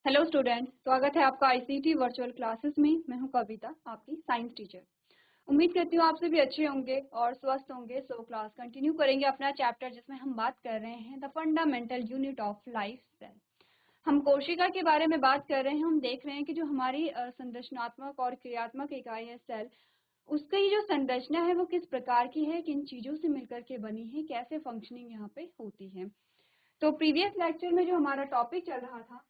Hello student, स्वागत है आपका आईसीटी वर्चुअल क्लासेस में। मैं हूं कविता, आपकी साइंस टीचर। उम्मीद करती हूँ आप सभी अच्छे होंगे और स्वस्थ होंगे। सो क्लास कंटिन्यू करेंगे अपना चैप्टर जिसमें हम बात कर रहे हैं the fundamental unit of life, cell. हम कोशिका के बारे में बात कर रहे हैं। हम देख रहे हैं कि जो हमारी संरचनात्मक और क्रियात्मक इकाई है सेल, उसकी जो संरचना है वो किस प्रकार की है, किन चीजों से मिलकर के बनी है, कैसे फंक्शनिंग यहाँ पे होती है। तो प्रीवियस लेक्चर में जो हमारा टॉपिक चल रहा था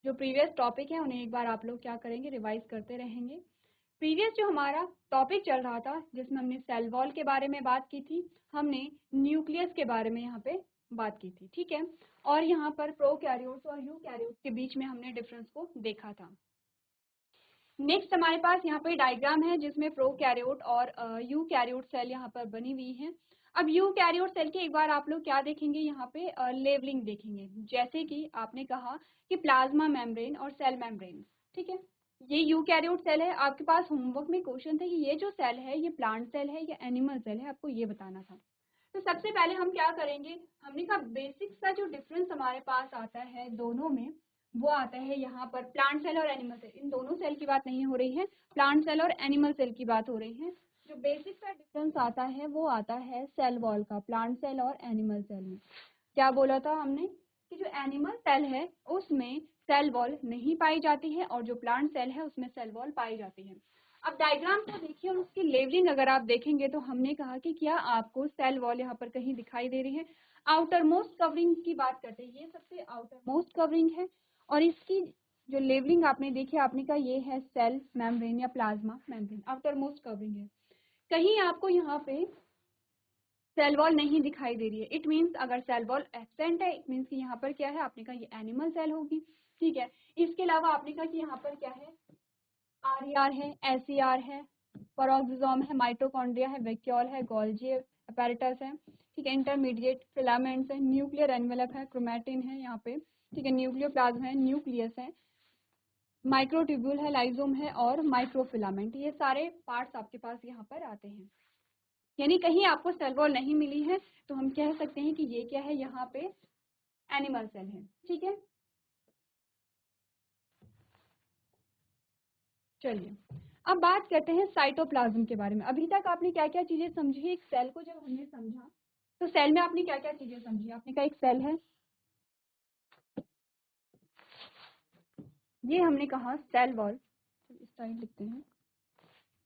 जो प्रीवियस टॉपिक है उन्हें एक बार आप लोग क्या करेंगे, रिवाइज करते रहेंगे। प्रीवियस जो हमारा टॉपिक चल रहा था जिसमें हमने सेल वॉल के बारे में बात की थी, हमने न्यूक्लियस के बारे में यहाँ पे बात की थी, ठीक है। और यहाँ पर प्रोकैरियोट्स और यूकैरियोट्स के बीच में हमने डिफरेंस को देखा था। नेक्स्ट हमारे पास यहाँ पे डायग्राम है जिसमें प्रोकैरियोट और यूकैरियोट सेल यहाँ पर बनी हुई है। अब यूकैरियोट सेल के एक बार आप लोग क्या देखेंगे, यहाँ पे लेवलिंग देखेंगे। जैसे कि आपने कहा कि प्लाज्मा मेम्ब्रेन और सेल मेम्ब्रेन, ठीक है। ये यूकैरियोट सेल है। आपके पास होमवर्क में क्वेश्चन था कि ये जो सेल है ये प्लांट सेल है या एनिमल सेल है, आपको ये बताना था। तो सबसे पहले हम क्या करेंगे, हमने कहा बेसिक सा जो डिफरेंस हमारे पास आता है दोनों में, वो आता है यहाँ पर प्लांट सेल और एनिमल सेल। इन दोनों सेल की बात नहीं हो रही है, प्लांट सेल और एनिमल सेल की बात हो रही है। जो बेसिक सा डिफरेंस आता है वो आता है सेल वॉल का, प्लांट सेल और एनिमल सेल में। क्या बोला था हमने कि जो एनिमल सेल है उसमें सेल वॉल नहीं पाई जाती है और जो प्लांट सेल है उसमें सेल वॉल पाई जाती है। अब डायग्राम को देखिए और उसकी लेवलिंग अगर आप देखेंगे तो हमने कहा कि क्या आपको सेल वॉल यहाँ पर कहीं दिखाई दे रही है। आउटर मोस्ट कवरिंग की बात करते हैं, ये सबसे आउटर मोस्ट कवरिंग है और इसकी जो लेवलिंग आपने देखी, आपने कहा ये है सेल मेम्ब्रेन या plasma membrane, outer most covering है। कहीं आपको यहाँ पे सेल वॉल नहीं दिखाई दे रही है, इट मीन्स अगर सेल वॉल एब्सेंट है इट मीन्स कि यहाँ पर क्या है, आपने कहा ये एनिमल सेल होगी, ठीक है। इसके अलावा आपने कहा कि यहाँ पर क्या है, आर है, एसईआर है, पेरोक्सिसोम है, माइटोकॉन्ड्रिया है, वैक्यूल है, गोल्जी अपैरेटस है, ठीक है। इंटरमीडिएट फिलामेंट्स है, न्यूक्लियर एनवेलप है, क्रोमैटिन है यहाँ पे, ठीक है। न्यूक्लियोप्लाज्म है, न्यूक्लियस है, माइक्रोट्यूब्यूल है, लाइजोम है और माइक्रोफिलामेंट। ये सारे पार्ट्स आपके पास यहाँ पर आते हैं। यानी कहीं आपको सेल वॉल नहीं मिली है तो हम कह सकते हैं कि ये क्या है, यहाँ पे एनिमल सेल है, ठीक है। चलिए अब बात करते हैं साइटोप्लाज्म के बारे में। अभी तक आपने क्या क्या चीजें समझी, एक सेल को जब हमने समझा तो सेल में आपने क्या क्या चीजें समझी। आपने कहा एक सेल है, ये हमने कहा सेल वॉल, इस साइड लिखते हैं,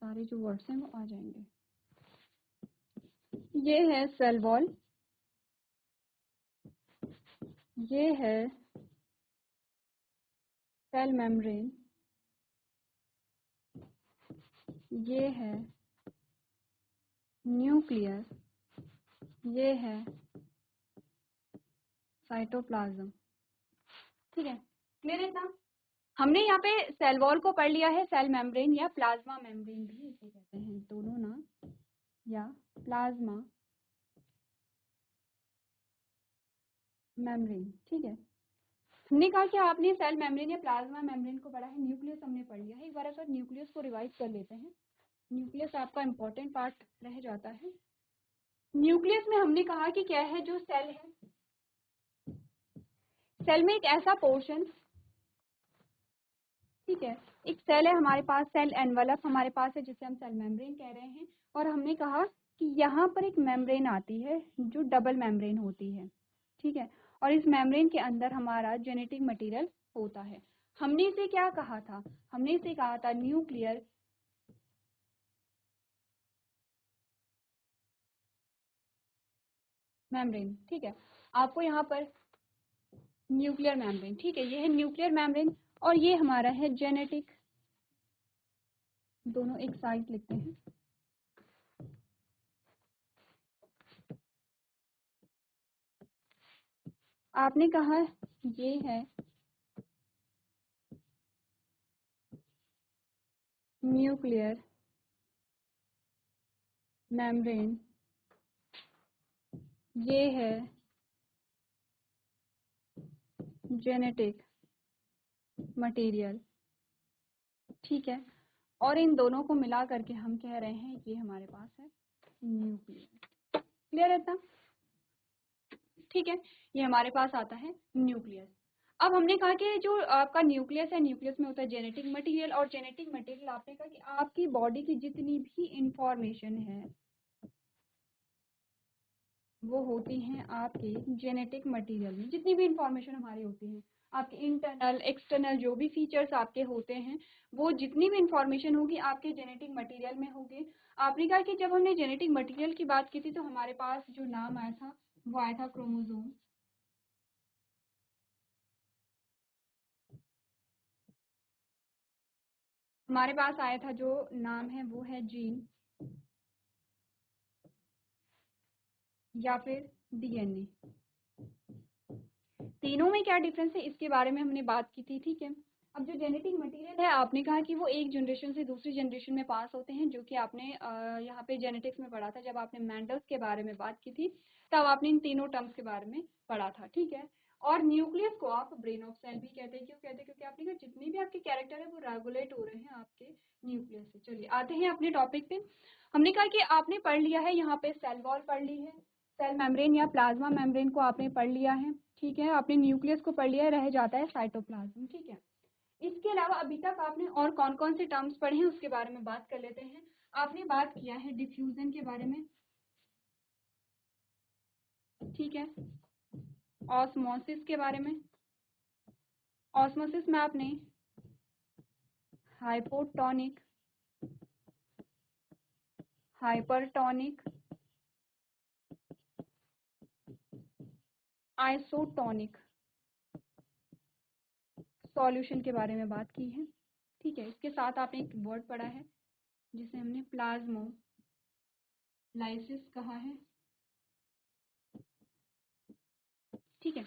सारे जो वर्ड्स हैं वो आ जाएंगे। ये है सेल वॉल, ये है सेल मेम्ब्रेन, ये है न्यूक्लियस, ये है साइटोप्लाज्म, ठीक है। क्लियर है ना। हमने यहाँ पे सेल वॉल को पढ़ लिया है, सेल मेम्ब्रेन या प्लाज्मा मेम्ब्रेन भी इसे कहते हैं, दोनों ना, या प्लाज्मा मेम्ब्रेन, ठीक है। हमने कहा कि आपने सेल मेम्ब्रेन या प्लाज्मा मेम्ब्रेन को पढ़ा है, न्यूक्लियस हमने पढ़ लिया है। एक बार अगर न्यूक्लियस को रिवाइज कर लेते हैं, न्यूक्लियस आपका इंपॉर्टेंट पार्ट रह जाता है। न्यूक्लियस में हमने कहा कि क्या है, जो सेल है, सेल में एक ऐसा पोर्शन, ठीक है, एक सेल है हमारे पास, सेल एनवलप हमारे पास है जिसे हम सेल मेम्ब्रेन कह रहे हैं। और हमने कहा कि यहाँ पर एक मेम्ब्रेन आती है जो डबल मेम्ब्रेन होती है, ठीक है। और इस मेम्ब्रेन के अंदर हमारा जेनेटिक मटेरियल होता है। हमने इसे क्या कहा था, हमने इसे कहा था न्यूक्लियर मेम्ब्रेन, ठीक है। आपको यहाँ पर न्यूक्लियर मेम्ब्रेन, ठीक है, ये है न्यूक्लियर मेम्ब्रेन और ये हमारा है जेनेटिक, दोनों एक साइड लिखते हैं। आपने कहा ये है न्यूक्लियर मेम्ब्रेन, ये है जेनेटिक मटेरियल, ठीक है। और इन दोनों को मिला करके हम कह रहे हैं ये हमारे पास है न्यूक्लियर। क्लियर है इतना? ठीक है, ये हमारे पास आता है न्यूक्लियस। अब हमने कहा कि जो आपका न्यूक्लियस है, न्यूक्लियस में होता है जेनेटिक मटेरियल, और जेनेटिक मटेरियल आपने कहा कि आपकी बॉडी की जितनी भी इंफॉर्मेशन है वो होती हैं आपके जेनेटिक मटेरियल में। जितनी भी इंफॉर्मेशन हमारी होती है, आपके इंटरनल एक्सटर्नल जो भी फीचर्स आपके होते हैं, वो जितनी भी इंफॉर्मेशन होगी आपके जेनेटिक मटेरियल में होगी। आपने कहा कि जब हमने जेनेटिक मटेरियल की बात की थी तो हमारे पास जो नाम आया था वो आया था क्रोमोसोम। हमारे पास आया था जो नाम है वो है जीन या फिर डीएनए। तीनों में क्या डिफरेंस है इसके बारे में हमने बात की थी, ठीक है। अब जो जेनेटिक मटेरियल है आपने कहा कि वो एक जनरेशन से दूसरी जनरेशन में पास होते हैं, जो कि आपने यहाँ पे जेनेटिक्स में पढ़ा था। जब आपने मेंडल्स के बारे में बात की थी तब आपने इन तीनों टर्म्स के बारे में पढ़ा था, ठीक है। और न्यूक्लियस को आप ब्रेन ऑफ सेल भी कहते हैं। क्यों कहते हैं? क्योंकि आपने कहा जितने भी आपके कैरेक्टर है वो रेगुलेट हो रहे हैं आपके न्यूक्लियस से। चलिए आते हैं अपने टॉपिक पे। हमने कहा कि आपने पढ़ लिया है, यहाँ पे सेल वॉल पढ़ ली है, सेल मेम्ब्रेन या प्लाज्मा मेम्ब्रेन को आपने पढ़ लिया है, ठीक है। आपने न्यूक्लियस को पढ़ लिया है, रह जाता है साइटोप्लाज्म, ठीक है। इसके अलावा अभी तक आपने और कौन कौन से टर्म्स पढ़े हैं उसके बारे में बात कर लेते हैं। आपने बात किया है डिफ्यूजन के बारे में, ठीक है। ऑस्मोसिस के बारे में, ऑस्मोसिस में आपने हाइपोटोनिक, हाइपरटोनिक, आइसोटोनिक सॉल्यूशन के बारे में बात की है, ठीक है। इसके साथ आपने एक वर्ड पढ़ा है जिसे हमने प्लाज्मोलाइसिस कहा है, ठीक है।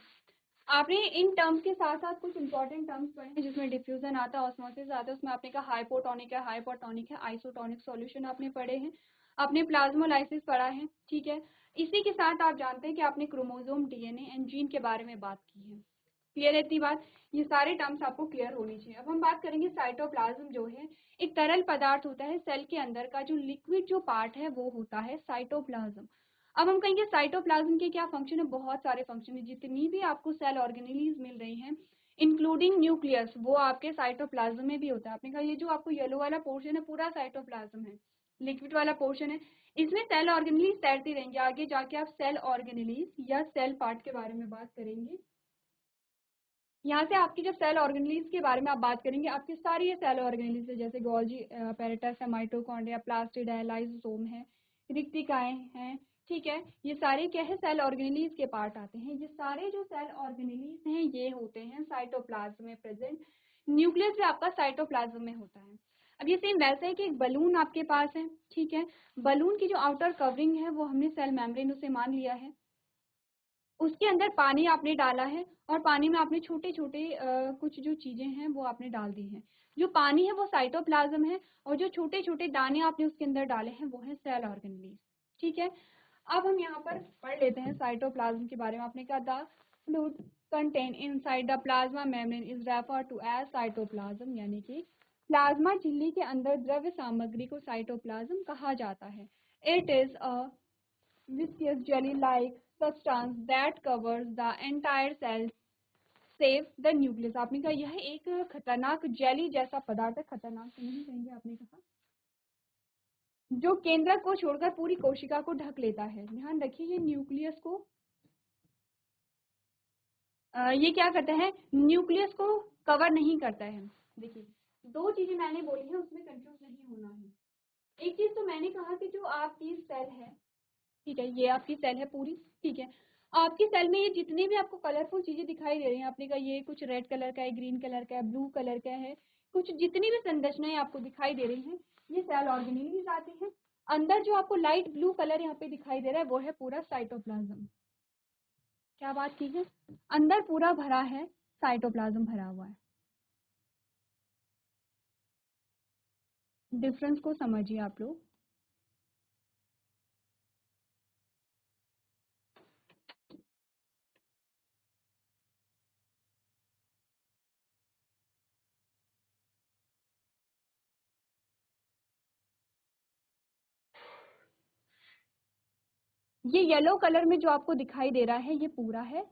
आपने इन टर्म्स के साथ साथ कुछ इंपॉर्टेंट टर्म्स पढ़े हैं जिसमें डिफ्यूजन आता है, ऑस्मोसिस आता है। उसमें आपने कहा हाइपोटोनिक है, हाइपरटोनिक है, आइसोटोनिक सॉल्यूशन आपने पढ़े हैं, आपने प्लाज्मोलाइसिस पढ़ा है, ठीक है। इसी के साथ आप जानते हैं कि आपने क्रोमोसोम, डीएनए एंड जीन के बारे में बात की है। क्लियर है इतनी बात? ये सारे टर्म्स आपको क्लियर होनी चाहिए। अब हम बात करेंगे साइटोप्लाज्म जो है एक तरल पदार्थ होता है सेल के अंदर का, जो लिक्विड जो पार्ट है वो होता है साइटोप्लाज्म। अब हम कहेंगे साइटोप्लाज्म के क्या फंक्शन है। बहुत सारे फंक्शन है, जितनी भी आपको सेल ऑर्गेनेलीज मिल रही हैं इंक्लूडिंग न्यूक्लियस, वो आपके साइटोप्लाज्म में भी होता है। आपने कहा ये जो आपको येलो वाला पोर्शन है पूरा साइटोप्लाज्म है, लिक्विड वाला पोर्शन है, इसमें सेल ऑर्गेनेलीज तैरती रहेंगे। आगे जाके आप सेल ऑर्गेनेलीज या सेल पार्ट के बारे में बात करेंगे। यहाँ से आपकी जब सेल ऑर्गेनेलीज के बारे में आप बात करेंगे, आपकी सारी ये सेल ऑर्गेनेलीज है, जैसे गोल्जी apparatus है, माइटोकॉन्ड्रिया, प्लास्टिड है, लाइसोसोम है, रिक्टिकाएं हैं, ठीक है। ये सारे क्या है? सेल ऑर्गेनेलीज के पार्ट आते हैं। ये सारे जो सेल ऑर्गेनेलीज हैं ये होते हैं साइटोप्लाज्म में प्रेजेंट। न्यूक्लियस भी आपका साइटोप्लाज्म में होता है। अब ये सेम वैसे है कि एक बलून आपके पास है, ठीक है। बलून की जो आउटर कवरिंग है वो हमने सेल मेम्ब्रेन उसे मान लिया है, उसके अंदर पानी आपने डाला है और पानी में आपने छोटे छोटे कुछ जो चीजें हैं वो आपने डाल दी हैं। जो पानी है वो साइटोप्लाज्म है और जो छोटे छोटे दाने आपने उसके अंदर डाले हैं वो है सेल ऑर्गेनेलीज, ठीक है। अब हम यहाँ पर पढ़ लेते हैं साइटोप्लाज्म के बारे में। आपने कहा the fluid content inside the plasma membrane is refer to as cytoplasm, यानी कि प्लाज्मा झिल्ली के अंदर द्रव्य सामग्री को साइटोप्लाज्म कहा जाता है। It is a viscous jelly-like substance that covers the entire cell save the nucleus। आपने कहा यह एक खतरनाक जेली जैसा पदार्थ है, खतरनाक तो नहीं कहेंगे आपने कहा, जो केंद्रक को छोड़कर पूरी कोशिका को ढक लेता है। ध्यान रखिए ये न्यूक्लियस को ये क्या करता है? न्यूक्लियस को कवर नहीं करता है। देखिए दो चीजें मैंने बोली हैं उसमें कंफ्यूज नहीं होना है। एक चीज तो मैंने कहा कि जो आपकी सेल है, ठीक है, ये आपकी सेल है पूरी, ठीक है। आपकी सेल में ये जितनी भी आपको कलरफुल चीजें दिखाई दे रही हैं, आपने कहा ये कुछ रेड कलर का है, ग्रीन कलर का है, ब्लू कलर का है, कुछ जितनी भी संरचनाएं आपको दिखाई दे रही हैं ये सेल ऑर्गेनेलीज आती हैं। अंदर जो आपको लाइट ब्लू कलर यहाँ पे दिखाई दे रहा है वो है पूरा साइटोप्लाज्म। क्या बात की है? अंदर पूरा भरा है, साइटोप्लाज्म भरा हुआ है। डिफरेंस को समझिए आप लोग। ये येलो कलर में जो आपको दिखाई दे रहा है ये पूरा है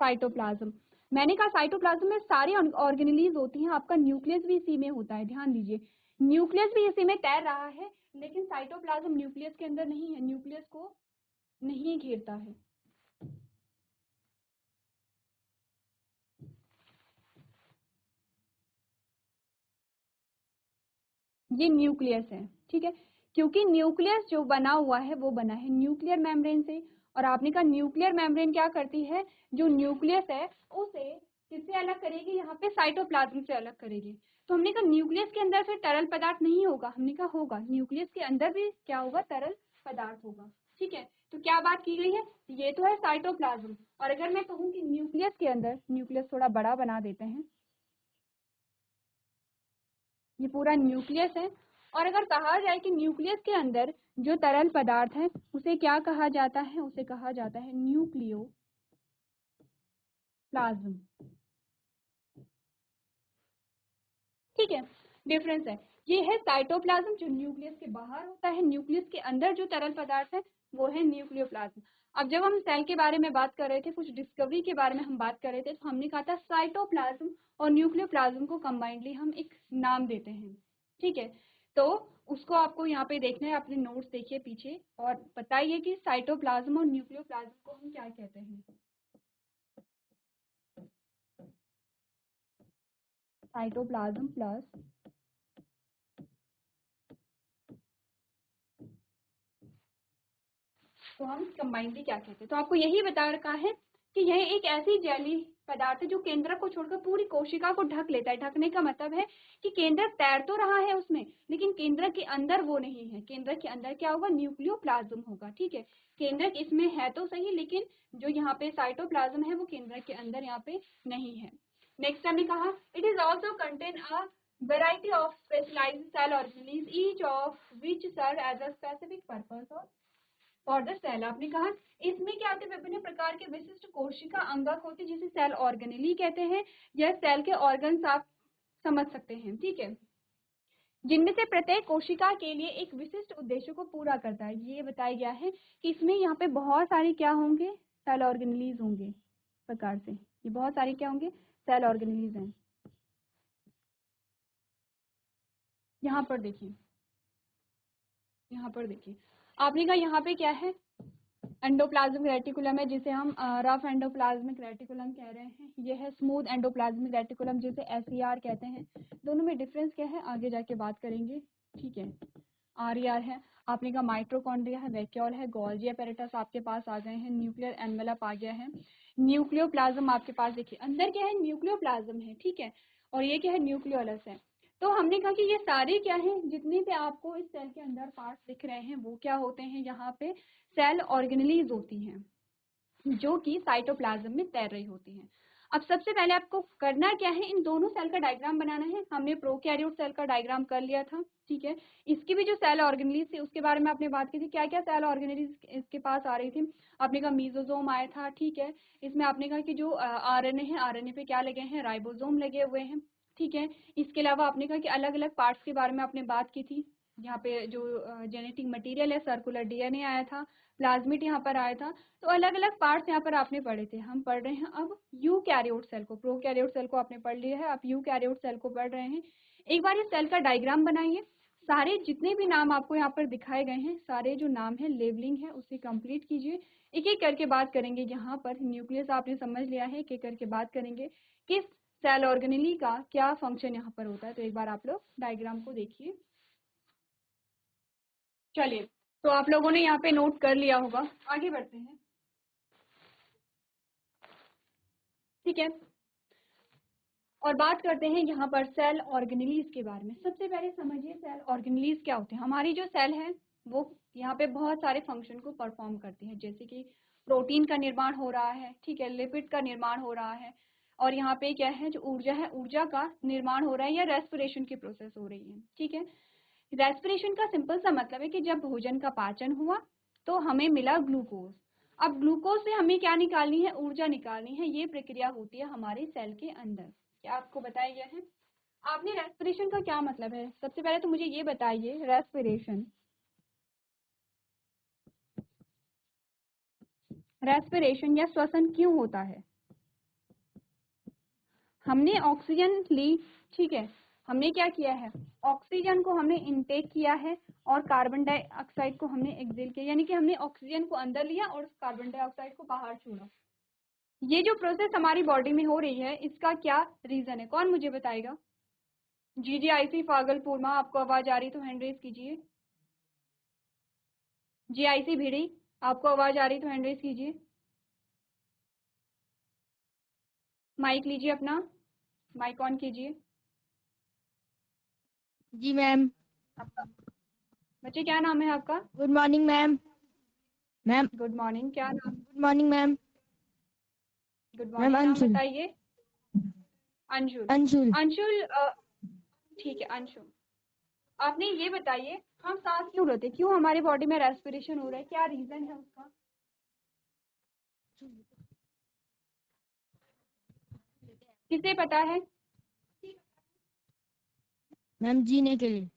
साइटोप्लाज्म। मैंने कहा साइटोप्लाज्म में सारी ऑर्गेनेलीज होती हैं, आपका न्यूक्लियस भी इसी में होता है, ध्यान दीजिए न्यूक्लियस भी इसी में तैर रहा है, लेकिन साइटोप्लाज्म न्यूक्लियस के अंदर नहीं है, न्यूक्लियस को नहीं घेरता है। ये न्यूक्लियस है, ठीक है, क्योंकि न्यूक्लियस जो बना हुआ है वो बना है न्यूक्लियर मेम्ब्रेन से, और आपने कहा न्यूक्लियर मेम्ब्रेन क्या करती है, जो न्यूक्लियस है उसे किससे अलग करेगी, यहाँ पे साइटोप्लाज्म से अलग करेगी। तो हमने कहा न्यूक्लियस के अंदर फिर तरल पदार्थ नहीं होगा, हमने कहा होगा, न्यूक्लियस के अंदर भी क्या होगा, तरल पदार्थ होगा, ठीक है। तो क्या बात की गई है, ये तो है साइटोप्लाज्म, और अगर मैं कहूँ कि न्यूक्लियस के अंदर, न्यूक्लियस थोड़ा बड़ा बना देते हैं, ये पूरा न्यूक्लियस है, और अगर कहा जाए कि न्यूक्लियस के अंदर जो तरल पदार्थ है उसे क्या कहा जाता है, उसे कहा जाता है न्यूक्लियोप्लाज्म, ठीक है। डिफरेंस है, ये है साइटोप्लाज्म जो न्यूक्लियस के बाहर होता है, न्यूक्लियस के अंदर जो तरल पदार्थ है वो है न्यूक्लियोप्लाज्म। अब जब हम सेल के बारे में बात कर रहे थे, कुछ डिस्कवरी के बारे में हम बात कर रहे थे, तो हमने कहा था साइटोप्लाज्म और न्यूक्लियोप्लाज्म को कंबाइंडली हम एक नाम देते हैं, ठीक है। तो उसको आपको यहाँ पे देखना है, अपने नोट्स देखिए पीछे और बताइए कि साइटोप्लाज्म और न्यूक्लियोप्लाज्म को हम क्या कहते हैं। साइटोप्लाज्म प्लस तो हम कंबाइनली क्या कहते हैं, तो आपको यही बता रखा है कि यह एक ऐसी जैली पदार्थ है जो केंद्रक को छोड़कर पूरी कोशिका को ढक लेता है। ढकने का मतलब है कि केंद्रक तैर तो रहा है उसमें, लेकिन केंद्रक के अंदर वो नहीं है, केंद्रक के अंदर क्या होगा, न्यूक्लियोप्लाज्म होगा, ठीक है। केंद्रक इसमें है तो सही, लेकिन जो यहाँ पे साइटोप्लाज्म है वो केंद्रक के अंदर यहाँ पे नहीं है। नेक्स्ट हमने कहा it is also contain a variety of specialized cell organelles each of which serve as a specific purpose or for the cell. आपने कहा इसमें क्या होते हैं, विभिन्न प्रकार के विशिष्ट कोशिका अंगक होते हैं जिसे सेल ऑर्गेनेली कहते हैं, या सेल के ऑर्गन्स आप समझ सकते हैं, ठीक है, जिनमें से प्रत्येक कोशिका के लिए एक विशिष्ट उद्देश्य को पूरा करता है। ये बताया गया है कि इसमें यहाँ पे बहुत सारी क्या होंगे, सेल ऑर्गेनेलीज होंगे, प्रकार से ये बहुत सारी क्या होंगे, सेल ऑर्गेनेलीज हैं। यहाँ पर देखिए, यहाँ पर देखिए, आपने कहा यहाँ पे क्या है, एंडोप्लाज्मिक रेटिकुलम है जिसे हम रफ एंडोप्लाज्मिक रेटिकुलम कह रहे हैं, ये है स्मूथ एंडोप्लाज्मिक रेटिकुलम जिसे एसईआर कहते हैं। दोनों में डिफरेंस क्या है आगे जाके बात करेंगे, ठीक है। आरईआर है, आपने कहा माइट्रोकॉन्ड्रिया है, वैक्यूल है, गोल्जी एपेरेटस आपके पास आ गए हैं, न्यूक्लियर एनवेलप आ गया है, न्यूक्लियोप्लाज्म आपके पास देखिए अंदर क्या है, न्यूक्लियोप्लाज्म है, ठीक है, और ये क्या है, न्यूक्लियोलस है। तो हमने कहा कि ये सारे क्या हैं, जितने भी आपको इस सेल के अंदर पार्ट्स दिख रहे हैं वो क्या होते हैं, यहाँ पे सेल ऑर्गेनेलीज होती हैं जो कि साइटोप्लाज्म में तैर रही होती हैं। अब सबसे पहले आपको करना क्या है, इन दोनों सेल का डायग्राम बनाना है। हमने प्रोकैरियोट सेल का डायग्राम कर लिया था, ठीक है। इसकी भी जो सेल ऑर्गेनेलीज थी उसके बारे में आपने बात की थी, क्या क्या सेल ऑर्गेनेलीज इसके पास आ रही थी। आपने कहा मीजोजोम आया था, ठीक है, इसमें आपने कहा कि जो आरएनए है, आरएनए पे क्या लगे हैं, राइबोसोम लगे हुए हैं, ठीक है। इसके अलावा आपने कहा कि अलग अलग पार्ट्स के बारे में आपने बात की थी, यहाँ पे जो जेनेटिक मटेरियल है, सर्कुलर डीएनए आया था, प्लाज्मिड यहाँ पर आया था, तो अलग अलग पार्ट्स यहाँ पर आपने पढ़े थे। हम पढ़ रहे हैं अब यूकैरियोट सेल को, प्रोकैरियोट सेल को आपने पढ़ लिया है, आप यूकैरियोट सेल को पढ़ रहे हैं। एक बार ये सेल का डायग्राम बनाइए, सारे जितने भी नाम आपको यहाँ पर दिखाए गए हैं, सारे जो नाम है लेबलिंग है उसे कंप्लीट कीजिए। एक एक करके बात करेंगे, यहाँ पर न्यूक्लियस आपने समझ लिया है, एक एक करके बात करेंगे किस सेल ऑर्गेनेली का क्या फंक्शन यहाँ पर होता है। तो एक बार आप लोग डायग्राम को देखिए। चलिए, तो आप लोगों ने यहाँ पे नोट कर लिया होगा, आगे बढ़ते हैं, ठीक है। और बात करते हैं यहाँ पर सेल ऑर्गेनेलीज के बारे में। सबसे पहले समझिए सेल ऑर्गेनेलीज क्या होते हैं। हमारी जो सेल है वो यहाँ पे बहुत सारे फंक्शन को परफॉर्म करती है, जैसे कि प्रोटीन का निर्माण हो रहा है, ठीक है, लिपिड का निर्माण हो रहा है, और यहाँ पे क्या है, जो ऊर्जा है, ऊर्जा का निर्माण हो रहा है, या रेस्पिरेशन की प्रोसेस हो रही है, ठीक है। रेस्पिरेशन का सिंपल सा मतलब है कि जब भोजन का पाचन हुआ तो हमें मिला ग्लूकोज। अब ग्लूकोज से हमें क्या निकालनी है, ऊर्जा निकालनी है। ये प्रक्रिया होती है हमारे सेल के अंदर, क्या आपको बताया गया है। आपने रेस्पिरेशन का क्या मतलब है, सबसे पहले तो मुझे ये बताइए रेस्पिरेशन रेस्पिरेशन या श्वसन क्यों होता है? हमने ऑक्सीजन ली, ठीक है, हमने क्या किया है, ऑक्सीजन को हमने इनटेक किया है और कार्बन डाइऑक्साइड को हमने एक्सहेल किया, यानी कि हमने ऑक्सीजन को अंदर लिया और कार्बन डाइऑक्साइड को बाहर छोड़ा। ये जो प्रोसेस हमारी बॉडी में हो रही है, इसका क्या रीजन है, कौन मुझे बताएगा? GGIC फागलपुर में आपको आवाज आ रही तो हैंड रेज कीजिए। GIC भिड़ी, आपको आवाज आ रही तो हैंड रेज कीजिए। माइक लीजिए अपना, माइक ऑन कीजिए। जी मैम। बच्चे क्या नाम है आपका? Good morning ma'am. Ma'am good morning, क्या नाम? Good morning ma'am. Good ma'am morning, नाम अंशुल। बताइए। अंशुल। अंशुल। अंशुल, ठीक है अंशुल, आपने ये बताइए हम सांस क्यों लेते, क्यों हमारे बॉडी में रेस्पिरेशन हो रहा है, क्या रीजन है उसका? किसे पता है? मैम जीने के लिए।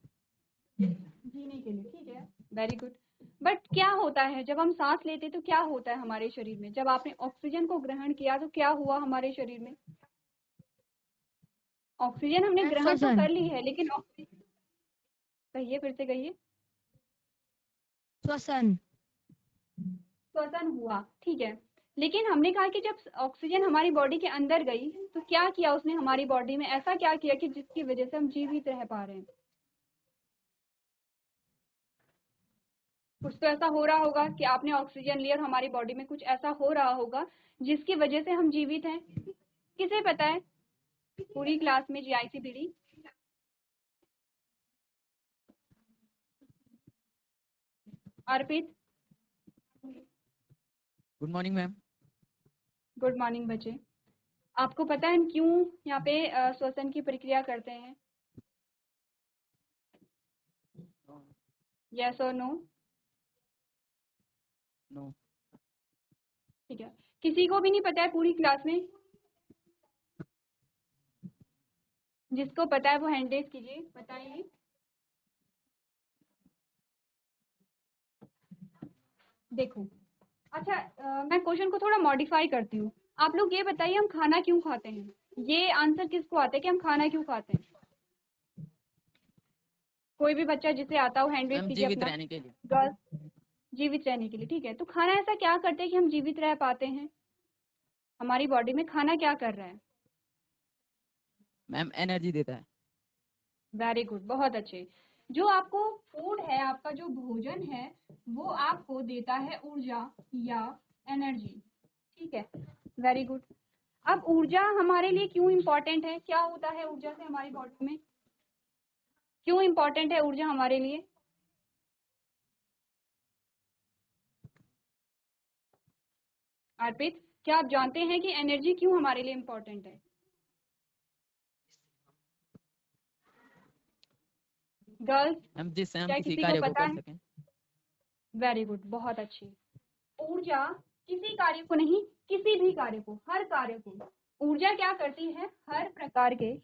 जीने के लिए, ठीक है, वेरी गुड। बट क्या होता है जब हम सांस लेते तो क्या होता है हमारे शरीर में? जब आपने ऑक्सीजन को ग्रहण किया तो क्या हुआ हमारे शरीर में? ऑक्सीजन हमने मैम ग्रहण तो श्वसन। कर ली है, लेकिन कहिए, फिर से कहिए। श्वसन। श्वसन हुआ, ठीक है, लेकिन हमने कहा कि जब ऑक्सीजन हमारी बॉडी के अंदर गई तो क्या किया उसने हमारी बॉडी में, ऐसा क्या किया कि जिसकी वजह से हम जीवित रह पा रहे हैं? कुछ तो ऐसा हो रहा होगा कि आपने ऑक्सीजन लिया और हमारी बॉडी में कुछ ऐसा हो रहा होगा जिसकी वजह से हम जीवित हैं। किसे पता है? पूरी क्लास में GIC पीढ़ी। Arpit. Good morning ma'am. Good morning बच्चे, आपको पता है हम क्यों यहाँ पे श्वसन की प्रक्रिया करते हैं? यस और नो? नो। ठीक है, किसी को भी नहीं पता है पूरी क्लास में? जिसको पता है वो हैंड रेज कीजिए, बताइए। देखो, अच्छा, मैं क्वेश्चन को थोड़ा मॉडिफाई करती हूँ। आप लोग ये बताइए हम खाना क्यों खाते हैं? ये आंसर किसको आता है कि हम खाना क्यों खाते हैं? कोई भी बच्चा जिसे आता हो हैंड रेज मैम कीजिए जीवित अपना। रहने के लिए। गर्ल्स, जीवित रहने के लिए, ठीक है, तो खाना ऐसा क्या करते हैं कि हम जीवित रह पाते हैं? हमारी बॉडी में खाना क्या कर रहा है? मैम एनर्जी देता है। वेरी गुड, बहुत अच्छे। जो आपको फूड है, आपका जो भोजन है, वो आपको देता है ऊर्जा या एनर्जी, ठीक है, वेरी गुड। अब ऊर्जा हमारे लिए क्यों इम्पोर्टेंट है, क्या होता है ऊर्जा से हमारी बॉडी में, क्यों इम्पोर्टेंट है ऊर्जा हमारे लिए? अर्पित, क्या आप जानते हैं कि एनर्जी क्यों हमारे लिए इम्पोर्टेंट है? गर्ल्स, मैम जिससे हम क्या किसी किसी को कार्य को पता कर है? सकें। वेरी गुड, बहुत अच्छी। ऊर्जा किसी कार्य को नहीं, किसी भी कार्य को, हर कार्य को ऊर्जा क्या करती है, हर प्रकार के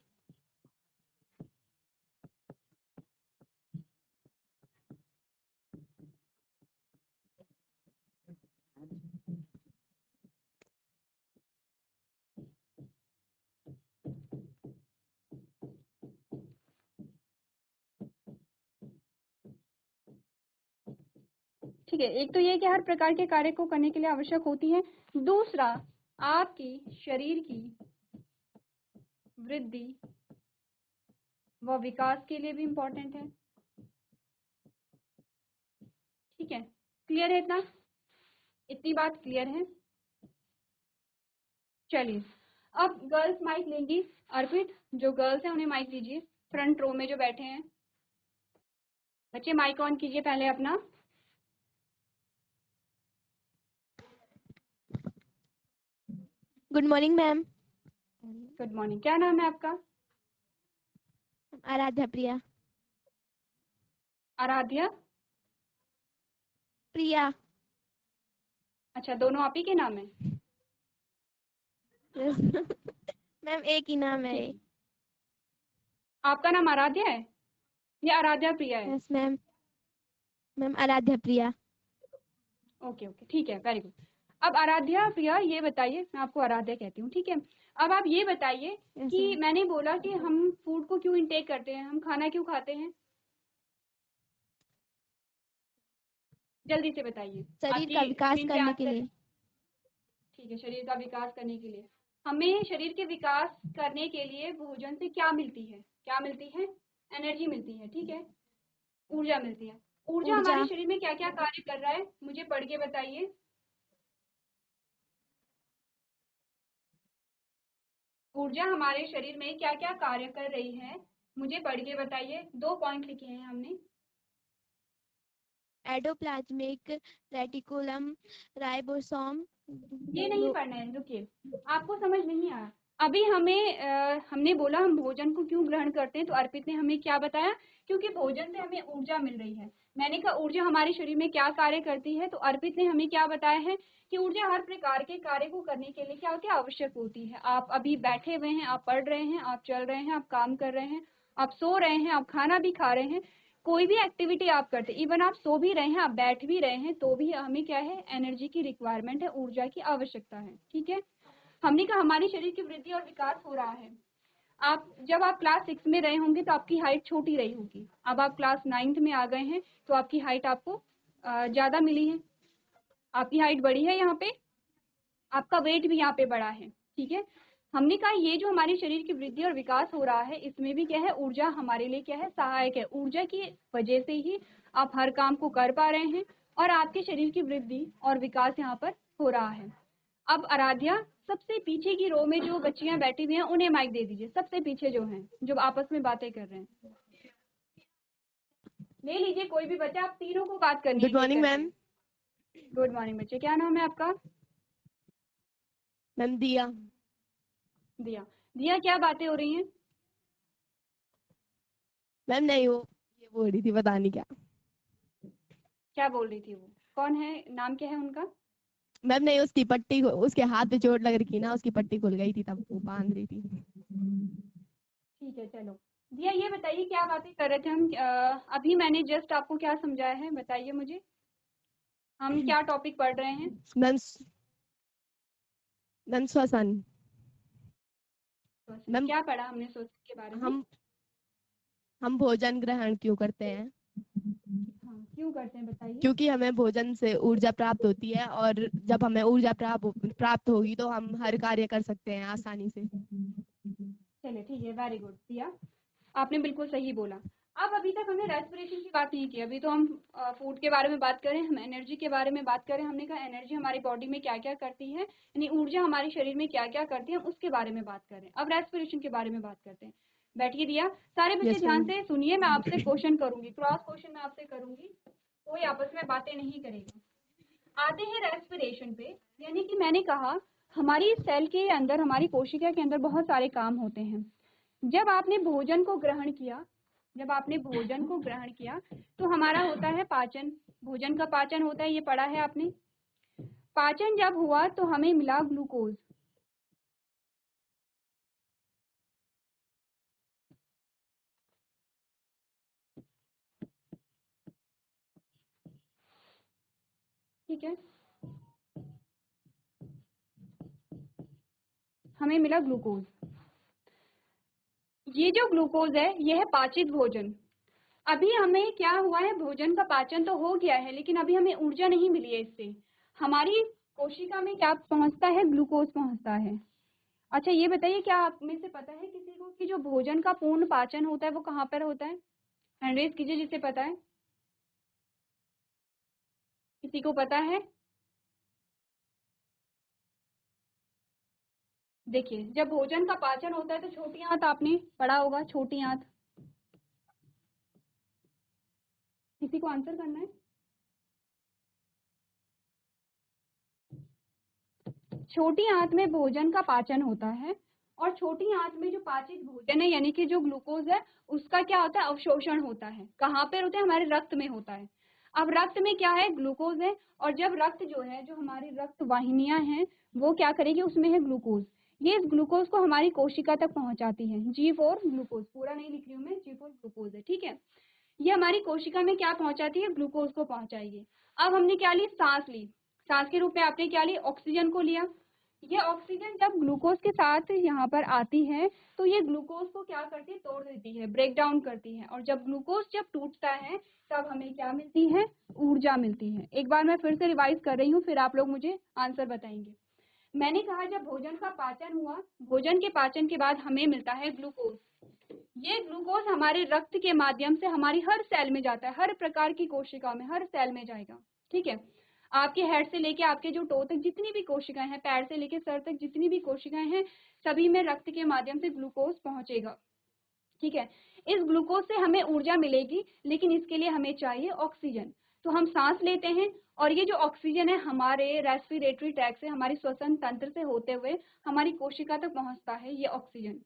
ठीक है, एक तो ये कि हर प्रकार के कार्य को करने के लिए आवश्यक होती है। दूसरा, आपकी शरीर की वृद्धि व विकास के लिए भी इम्पोर्टेंट है, ठीक है, क्लियर है इतना? इतनी बात क्लियर है? चलिए, अब गर्ल्स माइक लेंगी। अर्पित, जो गर्ल्स हैं उन्हें माइक दीजिए, फ्रंट रो में जो बैठे हैं बच्चे, माइक ऑन कीजिए पहले अपना। Good morning ma'am. Good morning, क्या नाम है आपका? आराध्या प्रिया। आराध्या। प्रिया। अच्छा, दोनों आप ही के नाम है? मैम एक ही नाम है। ठीक, आपका नाम आराध्या है या आराध्या प्रिया है? Yes ma'am. मैम आराध्या प्रिया। ओके ओके, ठीक है, वेरी गुड। अब आराध्या प्रिया ये बताइए, मैं आपको आराध्या कहती हूँ, ठीक है। अब आप ये बताइए कि मैंने बोला कि हम फूड को क्यों इनटेक करते हैं, हम खाना क्यों खाते हैं, जल्दी से बताइए। शरीर का आपकी विकास स्क्रीन पे करने के आंसर, लिए। ठीक है, शरीर का विकास करने के लिए। हमें शरीर के विकास करने के लिए भोजन से क्या मिलती है, क्या मिलती है, एनर्जी मिलती है, ठीक है, ऊर्जा मिलती है। ऊर्जा ऊर्जा। हमारे शरीर में क्या क्या कार्य कर रहा है, मुझे पढ़ के बताइए। ऊर्जा हमारे शरीर में क्या क्या कार्य कर रही है, मुझे पढ़ के बताइए। 2 पॉइंट लिखे हैं हमने। एडोप्लाज्मिक रेटिकुलम, राइबोसोम, ये नहीं पढ़ना है, रुकिए, आपको समझ नहीं आया। अभी हमने बोला हम भोजन को क्यों ग्रहण करते हैं, तो अर्पित ने हमें क्या बताया, क्योंकि भोजन से हमें ऊर्जा मिल रही है। मैंने कहा ऊर्जा हमारे शरीर में क्या कार्य करती है, तो अर्पित ने हमें क्या बताया है कि ऊर्जा हर प्रकार के कार्य को करने के लिए क्या होती है, आवश्यक होती है। आप अभी बैठे हुए हैं, आप पढ़ रहे हैं, आप चल रहे हैं, आप काम कर रहे हैं, आप सो रहे हैं, आप खाना भी खा रहे हैं, कोई भी एक्टिविटी आप करते हैं, इवन आप सो भी रहे हैं, आप बैठ भी रहे हैं, तो भी हमें क्या है, एनर्जी की रिक्वायरमेंट है, ऊर्जा की आवश्यकता है, ठीक है। हमने कहा हमारी शरीर की वृद्धि और विकास हो रहा है। जब आप क्लास 6 में रहे होंगे तो आपकी हाइट छोटी रही होगी, अब आप क्लास 9th में आ गए हैं तो आपकी हाइट आपको ज्यादा मिली है, आपकी हाइट बढ़ी है, यहाँ पे आपका वेट भी यहाँ पे बढ़ा है, ठीक है। हमने कहा ये जो हमारे शरीर की वृद्धि और विकास हो रहा है, इसमें भी क्या है, ऊर्जा हमारे लिए क्या है, सहायक है। ऊर्जा की वजह से ही आप हर काम को कर पा रहे हैं और आपके शरीर की वृद्धि और विकास यहाँ पर हो रहा है। अब आराध्या, सबसे पीछे की रो में जो बच्चियां बैठी हुई हैं उन्हें माइक दे दीजिए, सबसे पीछे जो हैं, जो आपस में बातें कर रहे हैं, ले लीजिए कोई भी बच्चा, आप तीनों को बात करनी है गुड मॉर्निंग एक करके। मैम। गुड मॉर्निंग बच्चे, क्या नाम है आपका? मैम दिया। दिया। दिया, क्या बातें हो रही हैं? मैम नहीं हो, ये बोल रही थी पता नहीं क्या। क्या बोल रही थी वो, कौन है, नाम क्या है उनका? मैम नहीं, उसकी पट्टी उसके हाथ पे चोट लग रही थी ना, उसकी पट्टी खुल गई थी तब वो बांध रही थी। ठीक है, चलो। दिया ये बताइए क्या बातें कर रहे थे हम, अभी मैंने जस्ट आपको क्या समझाया है, बताइए मुझे, हम क्या टॉपिक पढ़ रहे हैं? मैम मैम श्वसन। मैम क्या पढ़ा हमने श्वसन के बारे में? हम भोजन ग्रहण क्यों करते हैं? हाँ, क्यों करते हैं बताइए। क्योंकि हमें भोजन से ऊर्जा प्राप्त होती है, और जब हमें ऊर्जा प्राप्त होगी तो हम हर कार्य कर सकते हैं आसानी से। चलिए ठीक है, वेरी गुड दिया, आपने बिल्कुल सही बोला। अब अभी तक हमने रेस्पिरेशन की बात नहीं की, अभी तो हम फूड के बारे में बात करें, हम एनर्जी के बारे में बात करें। हमने कहा एनर्जी हमारी बॉडी में क्या क्या करती है, यानी ऊर्जा हमारे शरीर में क्या क्या करती है, हम उसके बारे में बात करें। अब रेस्पिरेशन के बारे में बात करते हैं। बैठिए दिया, सारे बच्चे यस ध्यान मैम। से सुनिए, मैं आपसे क्वेश्चन करूंगी, क्रॉस क्वेश्चन मैं आपसे करूंगी, कोई आपस में बातें नहीं करेगा। आते हैं रेस्पिरेशन पे, यानी कि मैंने कहा हमारी सेल के अंदर, हमारी कोशिका के अंदर बहुत सारे काम होते हैं। जब आपने भोजन को ग्रहण किया, जब आपने भोजन को ग्रहण किया तो हमारा होता है पाचन, भोजन का पाचन होता है, ये पढ़ा है आपने। पाचन जब हुआ तो हमें मिला ग्लूकोज, ठीक है, हमें मिला ग्लूकोज। ये जो ग्लूकोज है ये है पाचित भोजन। अभी हमें क्या हुआ है, भोजन का पाचन तो हो गया है, लेकिन अभी हमें ऊर्जा नहीं मिली है इससे। हमारी कोशिका में क्या पहुंचता है, ग्लूकोज पहुंचता है। अच्छा ये बताइए, क्या आप में से पता है किसी को कि जो भोजन का पूर्ण पाचन होता है वो कहाँ पर होता है? हैंड रेज कीजिए जिसे पता है, किसी को पता है? देखिए, जब भोजन का पाचन होता है तो छोटी आंत आपने पढ़ा होगा, छोटी आंत, किसी को आंसर करना है। छोटी आंत में भोजन का पाचन होता है, और छोटी आंत में जो पाचित भोजन है यानी कि जो ग्लूकोज है उसका क्या होता है, अवशोषण होता है। कहाँ पर होता है, हमारे रक्त में होता है। अब रक्त में क्या है, ग्लूकोज है, और जब रक्त जो है, जो हमारी रक्त वाहिनियां हैं, वो क्या करेगी, उसमें है ग्लूकोज। ये इस ग्लूकोज को हमारी कोशिका तक पहुंचाती है। G4 ग्लूकोज, पूरा नहीं लिख रही हूँ मैं, G4 ग्लूकोज है, ठीक है। ये हमारी कोशिका में क्या पहुंचाती है, ग्लूकोज को पहुंचाएगी। अब हमने क्या ली, सांस ली। सांस के रूप में आपने क्या लिया, ऑक्सीजन को लिया। ये ऑक्सीजन जब ग्लूकोज के साथ यहाँ पर आती है तो ये ग्लूकोज को क्या करती है, तोड़ देती है, ब्रेक डाउन करती है। और जब ग्लूकोज जब टूटता है तब हमें क्या मिलती है, ऊर्जा मिलती है। एक बार मैं फिर से रिवाइज कर रही हूँ, फिर आप लोग मुझे आंसर बताएंगे। मैंने कहा जब भोजन का पाचन हुआ, भोजन के पाचन के बाद हमें मिलता है ग्लूकोज। ये ग्लूकोज हमारे रक्त के माध्यम से हमारी हर सेल में जाता है, हर प्रकार की कोशिका में, हर सेल में जाएगा। ठीक है, आपके हेड से लेके आपके जो टो तक जितनी भी कोशिकाएं हैं, पैर से लेके सर तक जितनी भी कोशिकाएं हैं, सभी में रक्त के माध्यम से ग्लूकोज पहुंचेगा। ठीक है, इस ग्लूकोज से हमें ऊर्जा मिलेगी, लेकिन इसके लिए हमें चाहिए ऑक्सीजन। तो हम सांस लेते हैं और ये जो ऑक्सीजन है हमारे रेस्पिरेटरी ट्रैक से, हमारी श्वसन तंत्र से होते हुए हमारी कोशिका तक पहुंचता है ये ऑक्सीजन।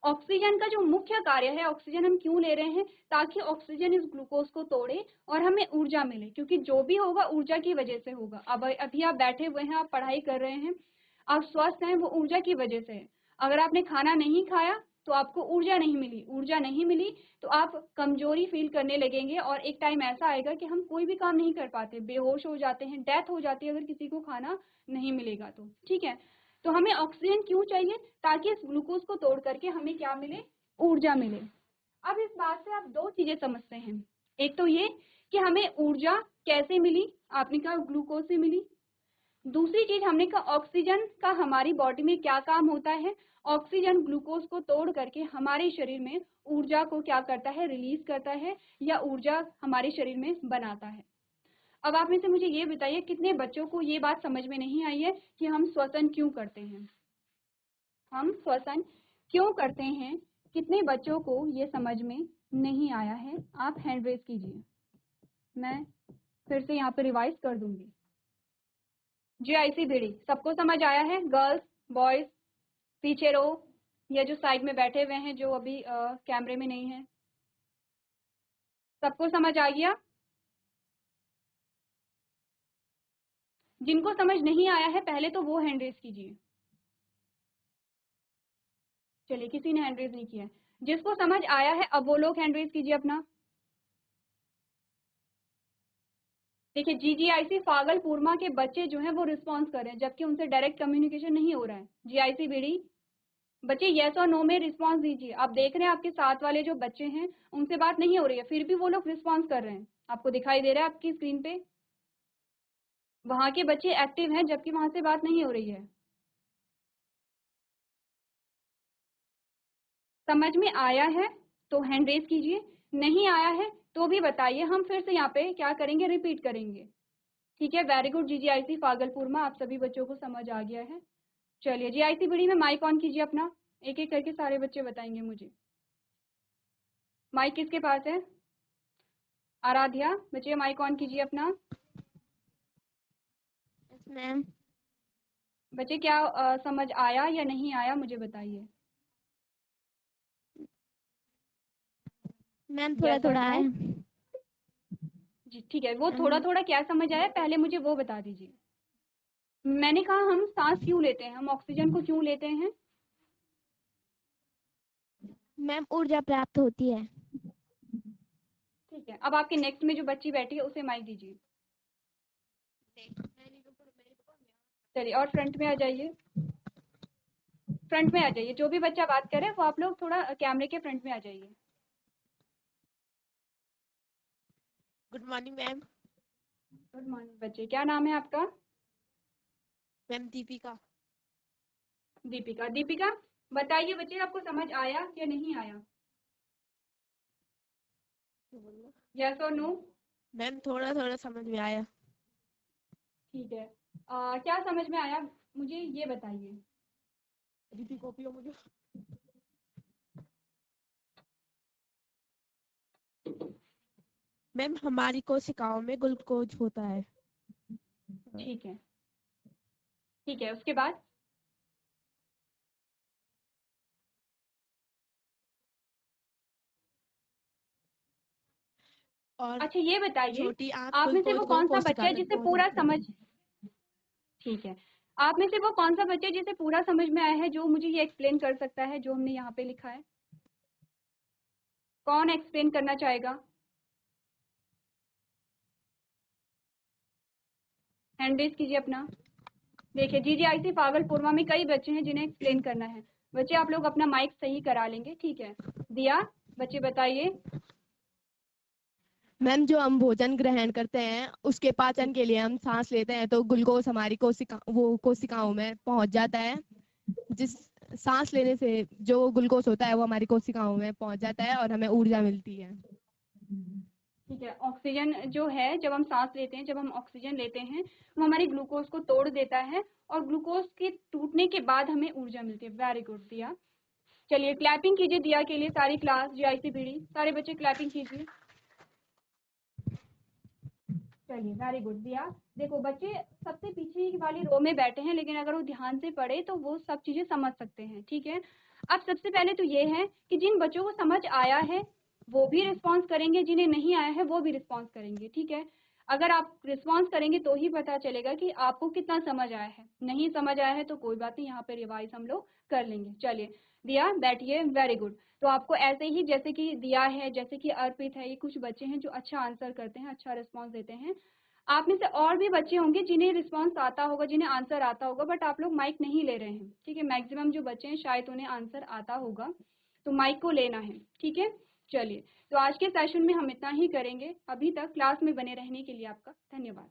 ऑक्सीजन का जो मुख्य कार्य है, ऑक्सीजन हम क्यों ले रहे हैं, ताकि ऑक्सीजन इस ग्लूकोज को तोड़े और हमें ऊर्जा मिले, क्योंकि जो भी होगा ऊर्जा की वजह से होगा। अब अभी आप बैठे हुए हैं, आप पढ़ाई कर रहे हैं, आप स्वस्थ हैं, वो ऊर्जा की वजह से है। अगर आपने खाना नहीं खाया तो आपको ऊर्जा नहीं मिली, ऊर्जा नहीं मिली तो आप कमजोरी फील करने लगेंगे और एक टाइम ऐसा आएगा कि हम कोई भी काम नहीं कर पाते, बेहोश हो जाते हैं, डेथ हो जाती है अगर किसी को खाना नहीं मिलेगा तो। ठीक है, तो हमें ऑक्सीजन क्यों चाहिए, ताकि इस ग्लूकोज को तोड़ करके हमें क्या मिले, ऊर्जा मिले। अब इस बात से आप दो चीजें समझते हैं, एक तो ये कि हमें ऊर्जा कैसे मिली, आपने कहा ग्लूकोज से मिली। दूसरी चीज हमने कहा ऑक्सीजन का हमारी बॉडी में क्या काम होता है, ऑक्सीजन ग्लूकोज को तोड़ करके हमारे शरीर में ऊर्जा को क्या करता है, रिलीज करता है, या ऊर्जा हमारे शरीर में बनाता है। अब आप में से मुझे ये बताइए, कितने बच्चों को ये बात समझ में नहीं आई है कि हम श्वसन क्यों करते हैं, हम श्वसन क्यों करते हैं, कितने बच्चों को ये समझ में नहीं आया है? आप हैंड रेज कीजिए, मैं फिर से यहाँ पे रिवाइज कर दूंगी। GIC-BD सबको समझ आया है? गर्ल्स, बॉयज, पीछे रो, या जो साइड में बैठे हुए हैं जो अभी कैमरे में नहीं है, सबको समझ आ गया? जिनको समझ नहीं आया है पहले तो वो हैंड रेज कीजिए। चलिए, किसी ने हैंड रेज नहीं किया है। जिसको समझ आया है अब वो लोग हैंड रेज कीजिए अपना। देखिए, GGIC फागलपुरमा के बच्चे जो हैं वो रिस्पॉन्स कर रहे हैं, जबकि उनसे डायरेक्ट कम्युनिकेशन नहीं हो रहा है। GIC-BD बच्चे यस और नो में रिस्पॉन्स दीजिए। आप देख रहे हैं आपके साथ वाले जो बच्चे हैं उनसे बात नहीं हो रही है, फिर भी वो लोग रिस्पॉन्स कर रहे हैं। आपको दिखाई दे रहा है आपकी स्क्रीन पे, वहां के बच्चे एक्टिव हैं जबकि वहां से बात नहीं हो रही है। समझ में आया है तो हैंड रेज कीजिए, नहीं आया है तो भी बताइए, हम फिर से यहाँ पे क्या करेंगे, रिपीट करेंगे। ठीक है, वेरी गुड। GGIC फागलपुरमा, आप सभी बच्चों को समझ आ गया है। चलिए, GIC-BD में माइक ऑन कीजिए अपना, एक एक करके सारे बच्चे बताएंगे मुझे। माइक किसके पास है? आराध्या, बच्चे माइक ऑन कीजिए अपना। Yes ma'am. बच्चे क्या समझ आया या नहीं आया मुझे बताइए। मैम थोड़ा Yes or थोड़ा no? है। जी ठीक है, वो थोड़ा थोड़ा क्या समझ आया पहले मुझे वो बता दीजिए। मैंने कहा हम सांस क्यों लेते हैं, हम ऑक्सीजन को क्यों लेते हैं? मैम ऊर्जा प्राप्त होती है। ठीक है, अब आपके नेक्स्ट में जो बच्ची बैठी है उसे माइक दीजिए। चलिए, और फ्रंट में आ जाइए, फ्रंट में आ जाइए। जो भी बच्चा बात करे वो आप लोग थोड़ा कैमरे के फ्रंट में आ जाइए। Good morning ma'am. Good morning बच्चे, क्या नाम है आपका? मैम दीपिका। दीपिका। दीपिका बताइए बच्चे, आपको समझ आया या नहीं आया? यस और नो? मैम थोड़ा थोड़ा समझ में आया। ठीक है, क्या समझ में आया मुझे ये बताइए। दीदी कॉपी हो मुझे। मैम हमारी कोशिकाओं में ग्लूकोज होता है। ठीक है, ठीक है, उसके बाद? और अच्छा ये बताइए, छोटी आंत आप में से वो ग्लूकोज को कौन सा बच्चा कोशिका है तक जिसे पूरा पहुंचाती समझ, है। ठीक है, आप में से वो कौन सा बच्चा है जिसे पूरा समझ में आया है, जो मुझे ये एक्सप्लेन कर सकता है जो हमने यहाँ पे लिखा है? कौन एक्सप्लेन करना चाहेगा? हैंड रेज कीजिए अपना। देखिए GGIC भागलपुर में कई बच्चे हैं जिन्हें एक्सप्लेन करना है। बच्चे आप लोग अपना माइक सही करा लेंगे, ठीक है। दिया, बच्चे बताइए। मैम जो हम भोजन ग्रहण करते हैं उसके पाचन के लिए हम सांस लेते हैं तो ग्लूकोज हमारी कोशिकाओं में पहुंच जाता है। जिस सांस लेने से जो ग्लूकोज होता है वो हमारी कोशिकाओं में पहुंच जाता है और हमें ऊर्जा मिलती है। ठीक है। ऑक्सीजन जो है, जब हम सांस लेते हैं, जब हम ऑक्सीजन लेते हैं, वो हमारी ग्लूकोज को तोड़ देता है और ग्लूकोज के टूटने के बाद हमें ऊर्जा मिलती है। वेरी गुड दिया। चलिए क्लैपिंग कीजिए दिया के लिए सारी क्लास GIC BD, सारे बच्चे क्लैपिंग कीजिए। चलिए वेरी गुड दिया। देखो बच्चे सबसे पीछे वाली रो में बैठे हैं, लेकिन अगर वो ध्यान से पढ़े तो वो सब चीजें समझ सकते हैं, ठीक है। अब सबसे पहले तो ये है कि जिन बच्चों को समझ आया है वो भी रिस्पॉन्स करेंगे, जिन्हें नहीं आया है वो भी रिस्पॉन्स करेंगे, ठीक है। अगर आप रिस्पॉन्स करेंगे तो ही पता चलेगा कि आपको कितना समझ आया है। नहीं समझ आया है तो कोई बात नहीं, यहाँ पे रिवाइज हम लोग कर लेंगे। चलिए दिया बैठिए। Very good. तो आपको ऐसे ही, जैसे कि दिया है, जैसे कि अर्पित है, ये कुछ बच्चे हैं जो अच्छा आंसर करते हैं, अच्छा रिस्पॉन्स देते हैं। आप में से और भी बच्चे होंगे जिन्हें रिस्पॉन्स आता होगा, जिन्हें आंसर आता होगा, बट आप लोग माइक नहीं ले रहे हैं, ठीक है। मैक्सिमम जो बच्चे हैं शायद उन्हें आंसर आता होगा, तो माइक को लेना है, ठीक है। चलिए, तो आज के सेशन में हम इतना ही करेंगे। अभी तक क्लास में बने रहने के लिए आपका धन्यवाद।